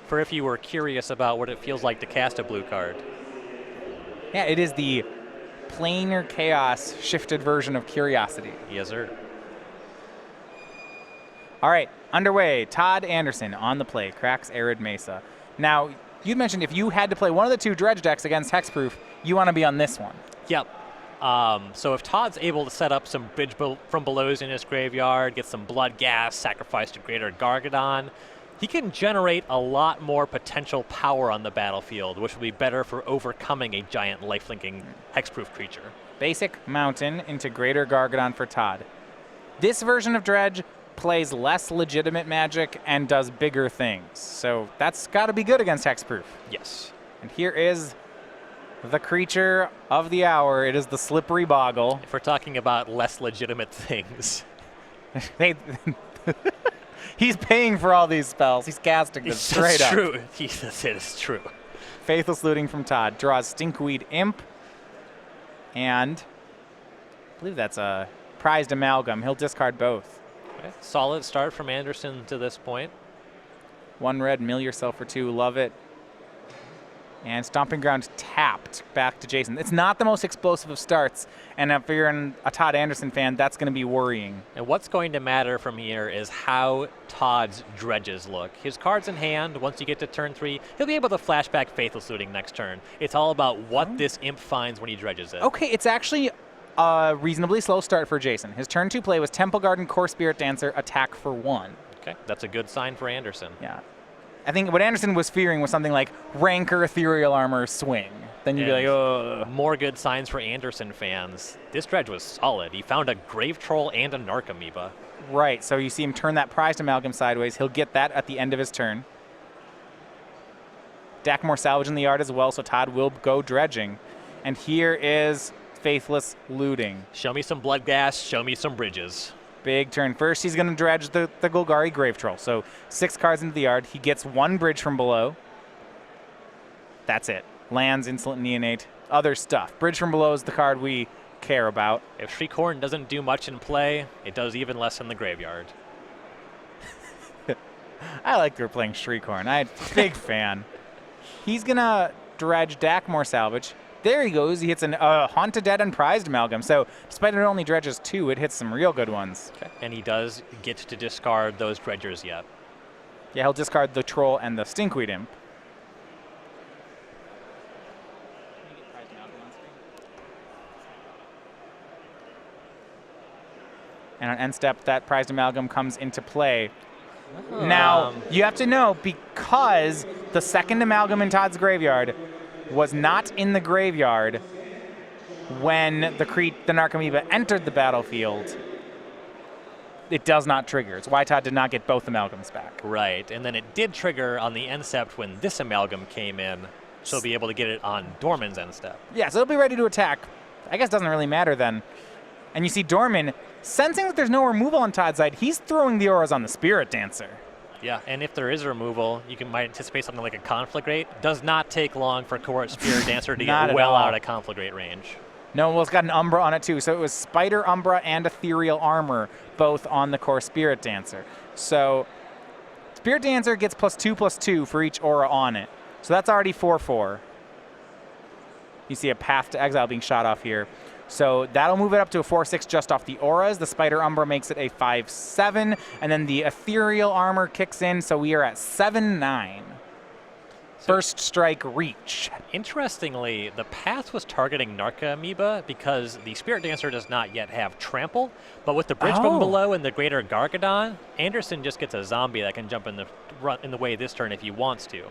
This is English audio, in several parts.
for if you were curious about what it feels like to cast a blue card. Yeah, it is the planar chaos shifted version of Curiosity. Yes, sir. All right, underway. Todd Anderson on the play, cracks Arid Mesa. Now, you mentioned if you had to play one of the two Dredge decks against Hexproof, you want to be on this one. Yep. So if Todd's able to set up some bridge from belows in his graveyard, get some blood gas, sacrifice to Greater Gargadon, he can generate a lot more potential power on the battlefield, which will be better for overcoming a giant lifelinking hexproof creature. Basic Mountain into Greater Gargadon for Todd. This version of Dredge plays less legitimate magic and does bigger things. So that's got to be good against Hexproof. Yes. And here is the creature of the hour. It is the Slippery Boggle. If we're talking about less legitimate things. He's paying for all these spells. He's casting them straight up. True. It is true. Faithless Looting from Todd. Draws Stinkweed Imp. And I believe that's a prized Amalgam. He'll discard both. Okay. Solid start from Anderson to this point. 1 red, mill yourself for 2. Love it. And Stomping Ground tapped back to Jason. It's not the most explosive of starts, and if you're a Todd Anderson fan, that's going to be worrying. And what's going to matter from here is how Todd's dredges look. His cards in hand, once you get to turn 3, he'll be able to flashback Faithless Looting next turn. It's all about what this imp finds when he dredges it. Okay, it's actually a reasonably slow start for Jason. His turn 2 play was Temple Garden, Core Spirit Dancer, attack for 1. Okay, that's a good sign for Anderson. Yeah. I think what Anderson was fearing was something like Rancor, Ethereal Armor, Swing. Then you'd be like, oh. More good signs for Anderson fans. This dredge was solid. He found a Grave Troll and a Narcomoeba. Right, so you see him turn that prized Amalgam sideways. He'll get that at the end of his turn. Dackmore Salvage in the yard as well, so Todd will go dredging. And here is Faithless Looting. Show me some blood gas, show me some bridges. Big turn. First, he's going to dredge the Golgari Grave Troll. So 6 cards into the yard. He gets 1 bridge from below. That's it. Lands, Insolent Neonate, other stuff. Bridge from below is the card we care about. If Shriekhorn doesn't do much in play, it does even less in the graveyard. I like they're playing Shriekhorn. I'm a big fan. He's going to dredge Dackmore Salvage. There he goes. He hits a Haunted Dead and Prized Amalgam. So despite it only dredges 2, it hits some real good ones. Okay. And he does get to discard those dredgers yet. Yeah, he'll discard the Troll and the Stinkweed Imp. And on end step, that Prized Amalgam comes into play. Now, you have to know, because the second Amalgam in Todd's graveyard was not in the graveyard when the Narcomoeba entered the battlefield, it does not trigger. It's why Todd did not get both Amalgams back. Right, and then it did trigger on the end step when this Amalgam came in, so he'll be able to get it on Dorman's end step. Yeah, so he'll be ready to attack. I guess it doesn't really matter then. And you see Dorman, sensing that there's no removal on Todd's side, he's throwing the auras on the Spirit Dancer. Yeah, and if there is a removal, might anticipate something like a Conflagrate. Does not take long for Court Spirit Dancer to get well out of Conflagrate range. No, well, it's got an Umbra on it too. So it was Spider, Umbra, and Ethereal Armor, both on the core Spirit Dancer. So Spirit Dancer gets +2/+2 for each aura on it. So that's already 4/4. You see a Path to Exile being shot off here. So that'll move it up to a 4/6 just off the auras. The Spider Umbra makes it a 5/7, and then the Ethereal Armor kicks in, so we are at 7/9. First strike reach. Interestingly, the Path was targeting Narcomoeba because the Spirit Dancer does not yet have Trample, but with the Bridge from below and the Greater Gargadon, Anderson just gets a zombie that can jump in the way this turn if he wants to.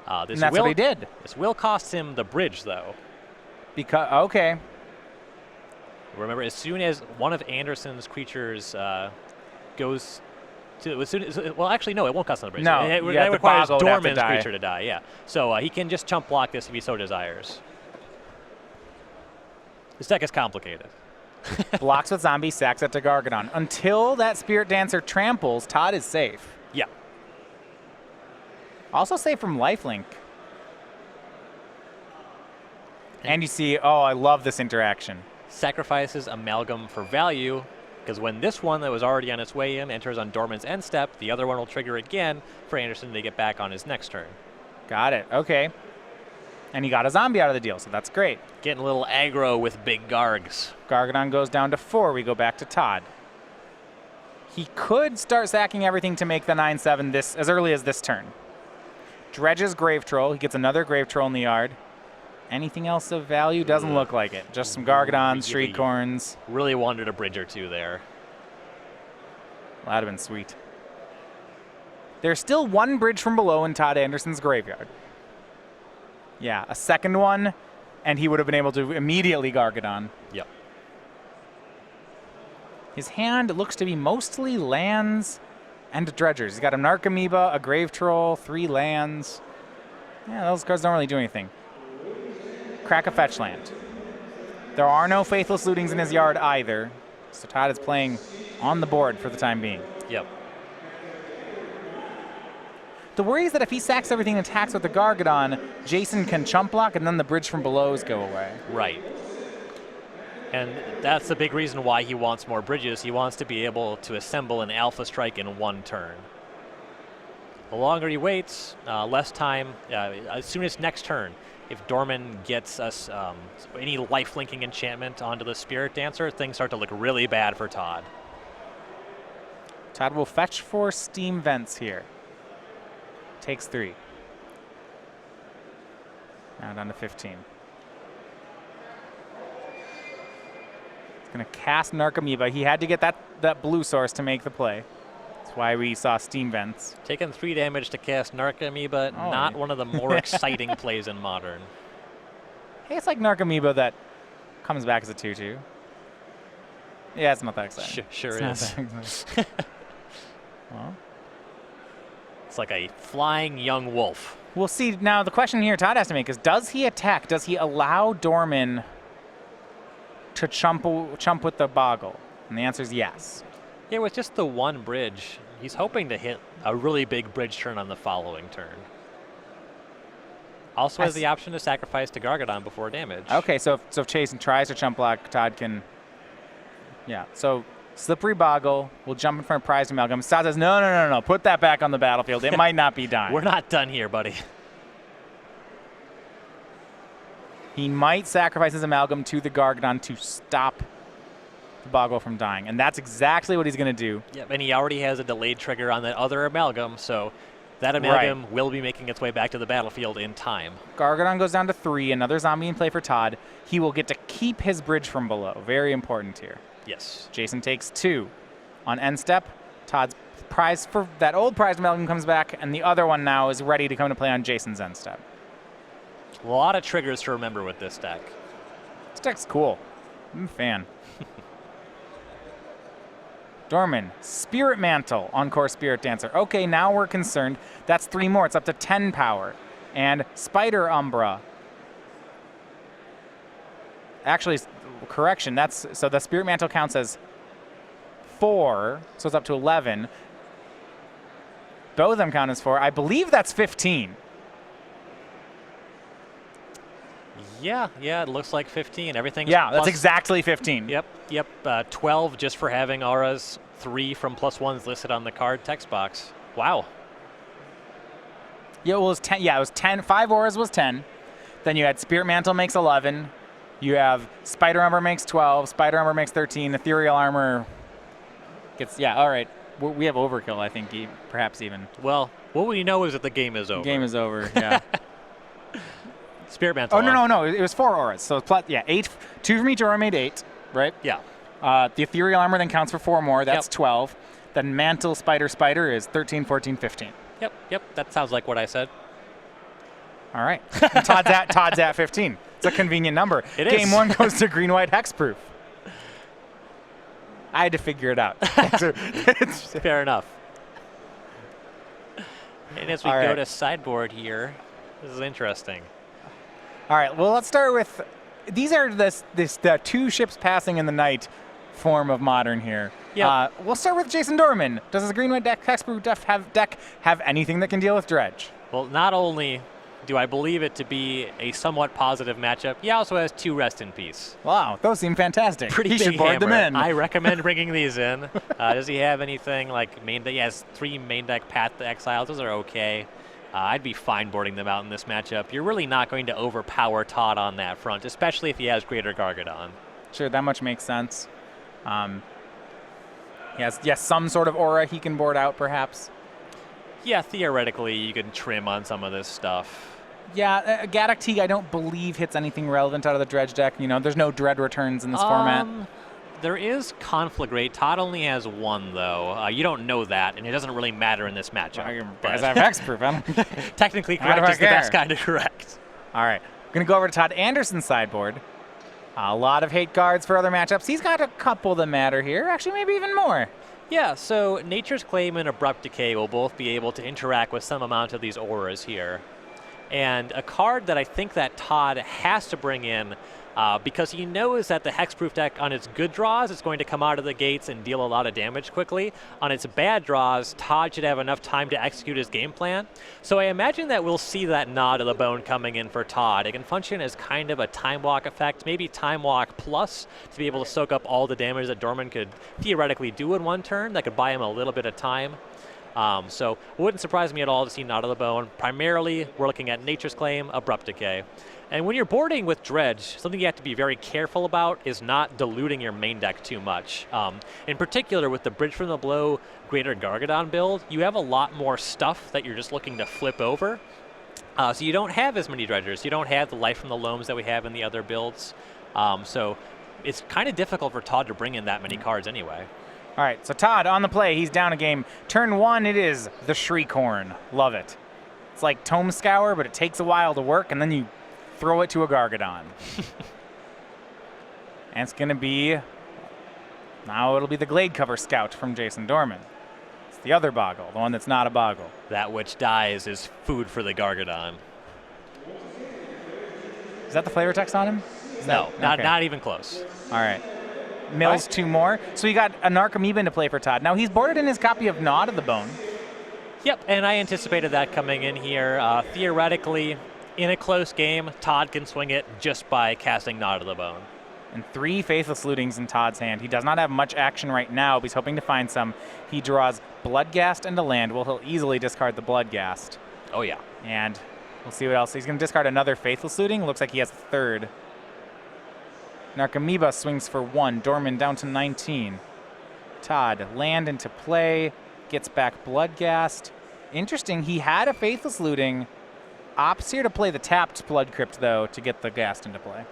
And that's what he did. This will cost him the Bridge, though. Okay. Remember, as soon as one of Anderson's creatures goes to, well, actually, no, it won't cost him the Bridge. No, that requires Dorman's creature to die. Yeah, so he can just chump block this if he so desires. This deck is complicated. Blocks with zombie, sacks it to Gargadon. Until that Spirit Dancer tramples, Todd is safe. Yeah. Also safe from lifelink. And you see, I love this interaction. Sacrifices Amalgam for value, because when this one that was already on its way in enters on Dorman's end step, the other one will trigger again for Anderson to get back on his next turn. Got it. Okay. And he got a zombie out of the deal, so that's great. Getting a little aggro with big Gargs. Gargadon goes down to 4. We go back to Todd. He could start sacking everything to make the 9/7 this as early as this turn. Dredge's Grave Troll. He gets another Grave Troll in the yard. Anything else of value? Doesn't look like it. Just some Gargadons, Street Corns. Really wanted a bridge or two there. Well, that'd have been sweet. There's still one bridge from below in Todd Anderson's graveyard. Yeah, a second one, and he would have been able to immediately Gargadon. Yep. His hand looks to be mostly lands and dredgers. He's got a Narcomoeba, a Grave Troll, 3 lands. Yeah, those cards don't really do anything. Crack a fetch land. There are no Faithless Lootings in his yard either, so Todd is playing on the board for the time being. Yep. The worry is that if he sacks everything and attacks with the Gargadon, Jason can chump block and then the bridge from belows go away. Right. And that's the big reason why he wants more bridges. He wants to be able to assemble an Alpha Strike in one turn. The longer he waits, less time. As soon as next turn, if Dorman gets us any life-linking enchantment onto the Spirit Dancer, things start to look really bad for Todd. Todd will fetch 4 Steam Vents here. Takes 3. Now down to 15. He's going to cast Narcomoeba. He had to get that blue source to make the play. That's why we saw Steam Vents. Taking 3 damage to cast Narcomoeba, not one of the more exciting plays in Modern. Hey, it's like Narcomoeba that comes back as a 2/2. Yeah, it's not that exciting. Sure it's is. Well, it's like a flying young wolf. We'll see. Now, the question here Todd has to make is, does he attack? Does he allow Dorman to chump with the Boggle? And the answer is yes. Yeah, with just the one bridge, he's hoping to hit a really big bridge turn on the following turn. Also has the option to sacrifice to Gargadon before damage. Okay, so if Jason tries to chump block, Todd can... Yeah, so Slippery Boggle will jump in front of Prized Amalgam. Todd says, no, put that back on the battlefield. It might not be dying. We're not done here, buddy. He might sacrifice his Amalgam to the Gargadon to stop the Boggle from dying, and that's exactly what he's going to do. Yep, and he already has a delayed trigger on that other Amalgam, so that Amalgam will be making its way back to the battlefield in time. Gargadon goes down to 3, another zombie in play for Todd. He will get to keep his bridge from below. Very important here. Yes. Jason takes 2. On end step, Todd's prize for that old prized Amalgam comes back, and the other one now is ready to come to play on Jason's end step. A lot of triggers to remember with this deck. This deck's cool. I'm a fan. Dorman, Spirit Mantle, Encore Spirit Dancer. Okay, now we're concerned. That's 3 more. It's up to 10 power. And Spider Umbra. Actually, correction. So the Spirit Mantle counts as 4, so it's up to 11. Both of them count as 4. I believe that's 15. Yeah, it looks like 15. Everything's Yeah, that's exactly 15. Yep. 12 just for having auras. 3 from +1s listed on the card text box. Wow. Yeah, well, it was 10. Yeah, it was 10. 5 auras was 10. Then you had Spirit Mantle makes 11. You have Spider Armor makes 12. Spider Armor makes 13. Ethereal Armor gets... Yeah, all right. We have overkill, I think, perhaps even. Well, what we know is that the game is over. The game is over, yeah. Spirit Mantle. Oh, no. It was 4 auras. So, 8. 2 from each aura made 8, right? Yeah. The Ethereal Armor then counts for 4 more. That's 12. Then Mantle, Spider is 13, 14, 15. Yep. That sounds like what I said. All right. Todd's at 15. It's a convenient number. It is. Game 1 goes to green-white hexproof. I had to figure it out. Fair enough. And as we go to sideboard here, this is interesting. All right, well, let's start with, these are the 2 ships passing in the night form of Modern here. Yep. We'll start with Jason Dorman. Does his green-white deck, Hexproof deck have anything that can deal with Dredge? Well, not only Do I believe it to be a somewhat positive matchup? He also has 2 Rest in Peace. Wow, those seem fantastic. Pretty he big should board them hammer. in. I recommend bringing these in. Does he have anything like main deck? He has 3 main deck Path to Exile. Those are okay. I'd be fine boarding them out in this matchup. You're really not going to overpower Todd on that front, especially if he has Greater Gargadon. Sure, that much makes sense. Yes, some sort of aura he can board out, perhaps. Yeah, theoretically, you can trim on some of this stuff. Yeah, Gaddock I don't believe hits anything relevant out of the Dredge deck. You know, there's no Dread returns in this format. There is Conflagrate. Todd only has 1, though. You don't know that, and it doesn't really matter in this matchup. Because I have Hexproof. Technically correct is the best kind of correct. All right, going to go over to Todd Anderson's sideboard. A lot of hate cards for other matchups. He's got a couple that matter here. Actually, maybe even more. Yeah, so Nature's Claim and Abrupt Decay will both be able to interact with some amount of these auras here. And a card that I think that Todd has to bring in because he knows that the Hexproof deck on its good draws is going to come out of the gates and deal a lot of damage quickly. On its bad draws, Todd should have enough time to execute his game plan. So I imagine that we'll see that Nod of the Bone coming in for Todd. It can function as kind of a Time Walk effect, maybe Time Walk plus, to be able to soak up all the damage that Dorman could theoretically do in 1 turn. That could buy him a little bit of time. So it wouldn't surprise me at all to see Nod of the Bone. Primarily, we're looking at Nature's Claim, Abrupt Decay. And when you're boarding with Dredge, something you have to be very careful about is not diluting your main deck too much. In particular, with the Bridge from the Blow Greater Gargadon build, you have a lot more stuff that you're just looking to flip over. So you don't have as many Dredgers. You don't have the Life from the Loams that we have in the other builds. So it's kind of difficult for Todd to bring in that many cards anyway. All right, so Todd on the play. He's down a game. Turn 1, it is the Shriekhorn. Love it. It's like Tome Scour, but it takes a while to work, and then you throw it to a Gargadon. And it's going to be, now it'll be the Glade Cover Scout from Jason Dorman. It's the other Boggle, the one that's not a Boggle. That which dies is food for the Gargadon. Is that the flavor text on him? No, not even close. All right. Mills 2 more. So you got a Narcomoeba to play for Todd. Now he's boarded in his copy of Nod of the Bone. Yep, and I anticipated that coming in here. Theoretically, in a close game, Todd can swing it just by casting Nod of the Bone. And 3 Faithless Lootings in Todd's hand. He does not have much action right now, but he's hoping to find some. He draws Bloodghast and a land. Well, he'll easily discard the Bloodghast. Oh, yeah. And we'll see what else. He's going to discard another Faithless Looting. Looks like he has a 3rd. Narcomoeba swings for 1. Dorman down to 19. Todd, land into play. Gets back Bloodghast. Interesting, he had a Faithless Looting. Opts here to play the tapped Blood Crypt, though, to get the Ghast into play.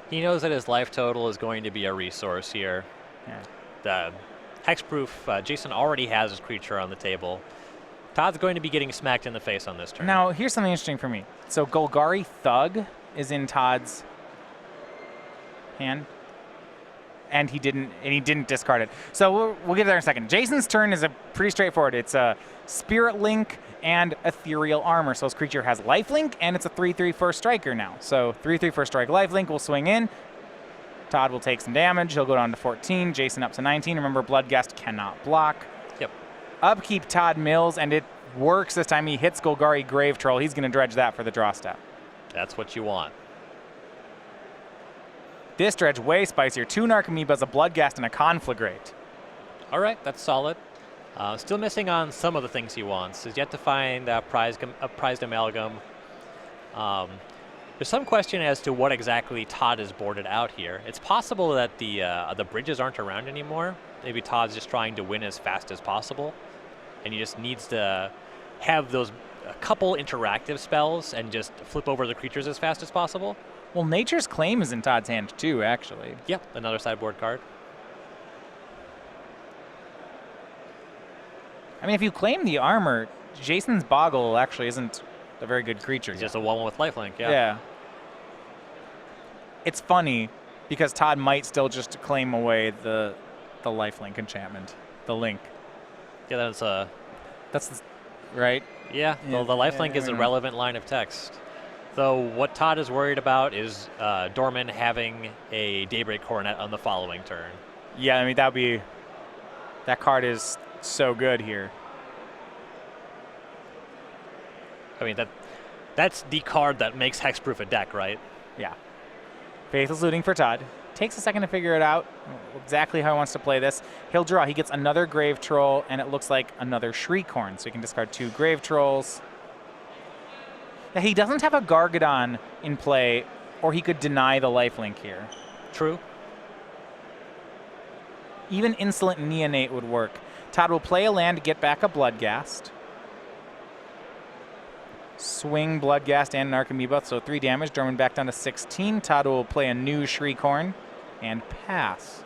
He knows that his life total is going to be a resource here. Yeah. The Hexproof, Jason already has his creature on the table. Todd's going to be getting smacked in the face on this turn. Now, here's something interesting for me. So Golgari Thug is in Todd's hand, and he didn't discard it. So we'll get there in a second. Jason's turn is pretty straightforward. It's a Spirit Link and Ethereal Armor. So his creature has lifelink, and it's a 3/3 first striker now. So 3/3 first strike lifelink will swing in. Todd will take some damage. He'll go down to 14. Jason up to 19. Remember, Bloodghast cannot block. Yep. Upkeep Todd mills, and it works this time. He hits Golgari Grave Troll. He's going to dredge that for the draw step. That's what you want. This dredge way spicier. 2 Narcomoebas, a Bloodghast, and a Conflagrate. All right, that's solid. Still missing on some of the things he wants. He's yet to find a prized Amalgam. There's some question as to what exactly Todd has boarded out here. It's possible that the bridges aren't around anymore. Maybe Todd's just trying to win as fast as possible, and he just needs to have those a couple interactive spells and just flip over the creatures as fast as possible. Well, Nature's Claim is in Todd's hand too, actually. Yep, another sideboard card. I mean, if you claim the armor, Jason's Boggle actually isn't a very good creature. It's just a 1/1 with lifelink, yeah. Yeah. It's funny because Todd might still just claim away the lifelink enchantment, the link. Yeah, That's right. Yeah, the lifelink is a relevant line of text. Though what Todd is worried about is Dorman having a Daybreak Coronet on the following turn. Yeah, I mean that card is so good here. I mean That's the card that makes Hexproof a deck, right? Yeah. Faithless Looting for Todd. Takes a second to figure it out exactly how he wants to play this. He'll draw. He gets another Grave Troll, and it looks like another Shriekhorn. So he can discard 2 Grave Trolls. Now, he doesn't have a Gargadon in play, or he could deny the lifelink here. True. Even Insolent Neonate would work. Todd will play a land to get back a Bloodghast. Swing Bloodghast and an Archimebuth, so 3 damage. Dorman back down to 16. Todd will play a new Shriekhorn and pass.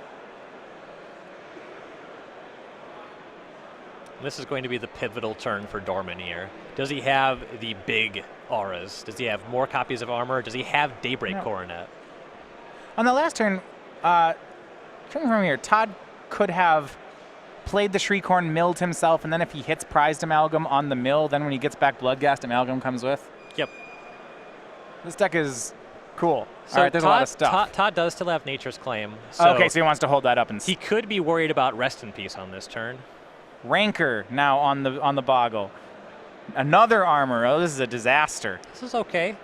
This is going to be the pivotal turn for Dorman here. Does he have the big auras? Does he have more copies of armor? Does he have Daybreak Coronet? On the last turn, coming from here, Todd could have played the Shriekhorn, milled himself, and then if he hits Prized Amalgam on the mill, then when he gets back Bloodghast, Amalgam comes with. Yep. This deck is cool. So all right, there's a lot of stuff. Todd does still have Nature's Claim. So okay, so he wants to hold that up. And he could be worried about Rest in Peace on this turn. Rancor now on the Boggle. Another armor. Oh, this is a disaster. This is okay.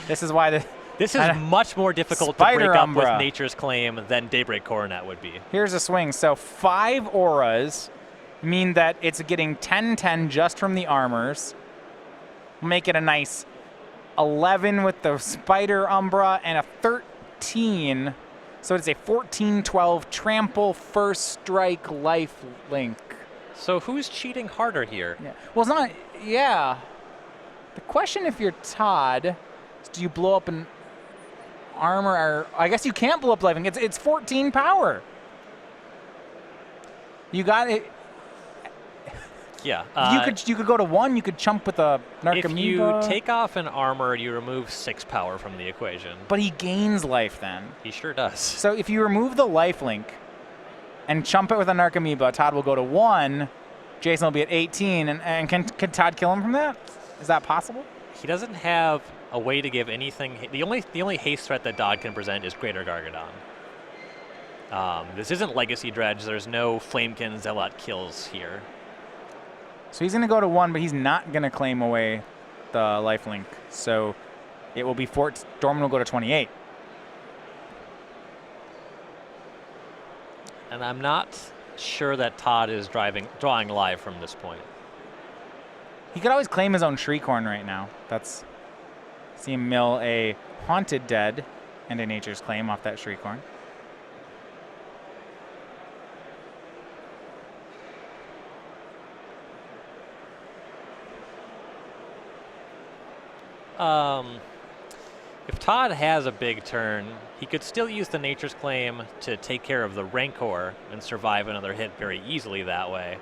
This is why This is much more difficult to break up with Nature's Claim than Daybreak Coronet would be. Here's a swing. So 5 auras mean that it's getting 10-10 just from the armors. Make it a nice 11 with the Spider Umbra and a 13. So it's a 14-12 trample, first strike, life link. So who's cheating harder here? Yeah. Well, it's not. Yeah. The question, if you're Todd, is do you blow up an armor? Or I guess you can't blow up life link. It's 14 power. You got it. Yeah. You could go to 1. You could chump with a Narcomoeba. If you take off an armor, you remove 6 power from the equation. But he gains life then. He sure does. So if you remove the life link and chump it with a Narcomoeba, Todd will go to 1. Jason will be at 18. And can Todd kill him from that? Is that possible? He doesn't have a way to give anything. The only haste threat that Todd can present is Greater Gargadon. This isn't Legacy Dredge. There's no Flamekin Zealot kills here. So he's going to go to 1, but he's not going to claim away the lifelink. So it will be Dorman will go to 28. And I'm not sure that Todd is drawing live from this point. He could always claim his own Shriekhorn right now. See him mill a Haunted Dead and a Nature's Claim off that Shriekhorn. If Todd has a big turn, he could still use the Nature's Claim to take care of the Rancor and survive another hit very easily that way.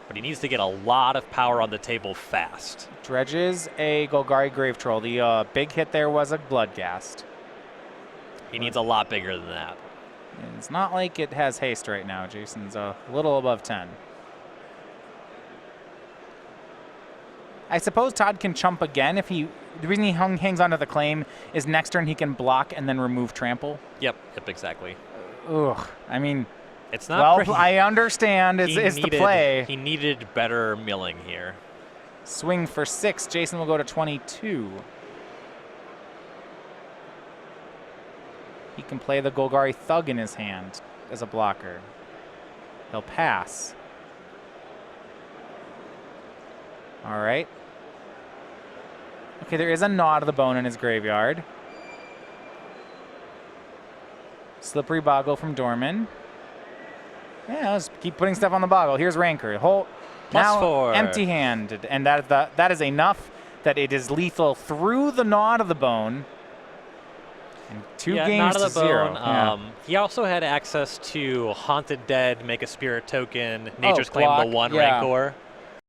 But he needs to get a lot of power on the table fast. Dredges a Golgari Grave Troll. The big hit there was a Bloodghast. He needs a lot bigger than that. It's not like it has haste right now. Jason's a little above 10. I suppose Todd can chump again if he... The reason he hangs onto the claim is next turn he can block and then remove trample. Yep, exactly. Ugh, I mean... It's not well, I understand. It's the play. He needed better milling here. Swing for 6. Jason will go to 22. He can play the Golgari Thug in his hand as a blocker. He'll pass. All right. Okay, there is a Gnaw to the Bone in his graveyard. Slippery Boggle from Dorman. Yeah, let's keep putting stuff on the Boggle. Here's Rancor. Now +4. Empty-handed, and that is enough that it is lethal through the Gnaw to the Bone. And 2 games to 0. Yeah. He also had access to Haunted Dead, make a Spirit token, Nature's Claim the 1 Rancor.